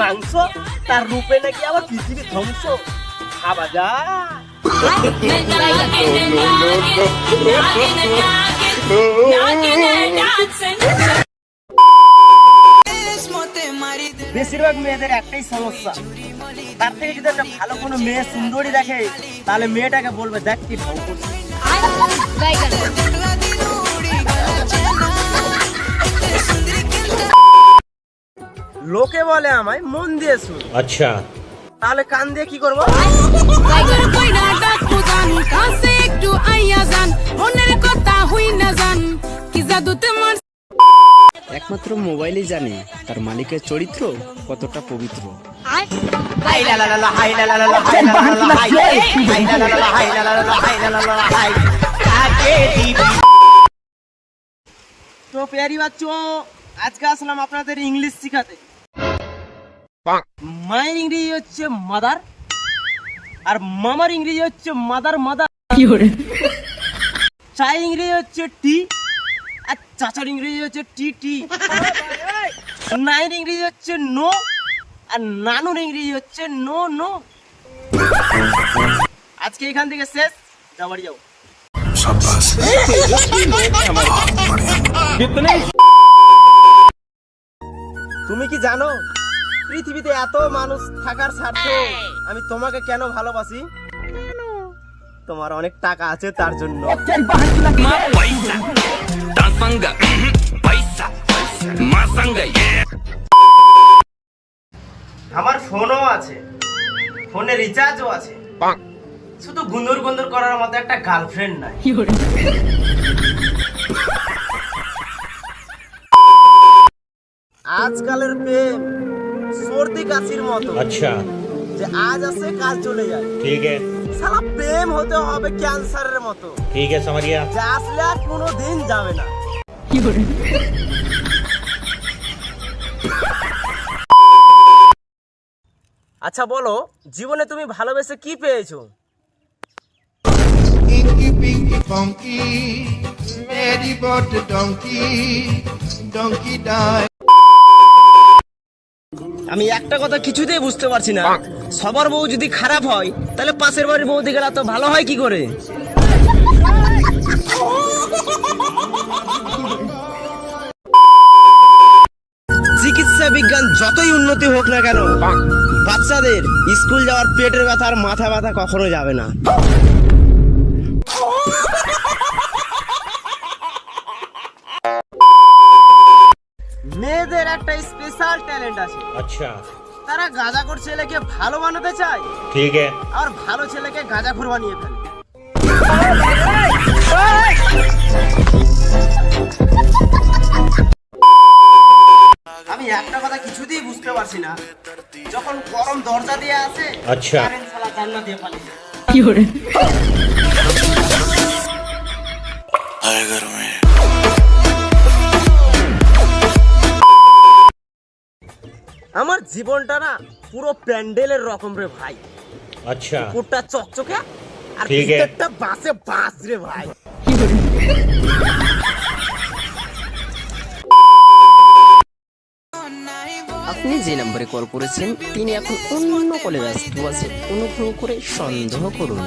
মাংস, তার রূপে নাকি আবার পৃথিবী ধ্বংস। খাবা যা। বেশিরভাগ মেয়েদের একটাই সমস্যা, তার থেকে যদি একটা ভালো কোনো মেয়ে সুন্দরী দেখে তাহলে মেয়েটাকে বলবে দেখ কি ঢং করছে। লোকে বলে আমায় মন দিয়ে শুন। আচ্ছা, তাহলে কান দিয়ে কি করবো? একমাত্র মোবাইলই জানে তার মালিকের চরিত্র কতটা পবিত্র। তো প্যারি বাচ্চো, আজকে আসলাম আপনাদের ইংলিশ শিখাতে। মায়ের ইংরেজি হচ্ছে মাদার, আর মামার ইংরেজি হচ্ছে মাদার মাদার। চায়ের ইংরেজি হচ্ছে টি, আর চাচার ইংরেজি হচ্ছে টি টি। নাইর ইংরেজি হচ্ছে নো, আর নানুর ইংরেজি হচ্ছে নো নো। আজকে এখান থেকে শেষ, যাও বাড়ি যাও। তুমি কি জানো পৃথিবীতে এত মানুষ থাকার স্বার্থ আমি তোমাকে কেন ভালোবাসি? তোমার অনেক টাকা আছে তার জন্য। আমার ফোনও আছে, ফোনে রিচার্জও আছে, শুধু গুন্দর গুন্দর করার মতো একটা গার্লফ্রেন্ড নাই। আজকালের প্রেম সর্দি কাশির মতো। আচ্ছা, যে আজ আসে কাল চলে যায়। ঠিক है, সালা প্রেম হতে হবে ক্যান্সারের মতো, ठीक है, समझ गया। যে আসলে আর কোনো দিন যাবে না। আচ্ছা বলো, জীবনে তুমি ভালোবেসে কি পেয়েছো? Inky Pinky Funky, Mary bought a donkey, donkey died. আমি একটা কথা কিছুতেই বুঝতে পারছি না, সবার বউ যদি খারাপ হয় তাহলে পাশের বাড়ির বউ দিকে তো ভালো হয় কি করে? চিকিৎসা বিজ্ঞান যতই উন্নতি হোক না কেন, বাচ্চাদের স্কুল যাওয়ার পেটের ব্যথা আর মাথা ব্যথা কখনো যাবে না। মেয়েদের একটা স্পেশাল ট্যালেন্ট আছে। अच्छा, তারা গাঁজাখোর ছেলেকে ভালো বানাতে চায়, ठीक है। আর ভালো ছেলেকে গাঁজাখোর বানিয়ে ফেলে। আমি একটা কথা কিছুতেই বুঝতে পারছি না, যখন গরম দরজা দিয়ে আসে, আচ্ছা, কারেন্ট শালা জানলা দিয়ে পালিয়ে যায়। আমার জীবনটা না পুরো প্যান্ডেলের রকম রে ভাই। अच्छा, কুকুরটা চকচকে আর ঠিক আছে। ভিতরটা বাসে বাস রে ভাই। আপনি যে নম্বরে কল করেছেন তিনি এখন অন্য কলে ব্যস্ত আছে, অনুগ্রহ করে সন্দেহ করুন।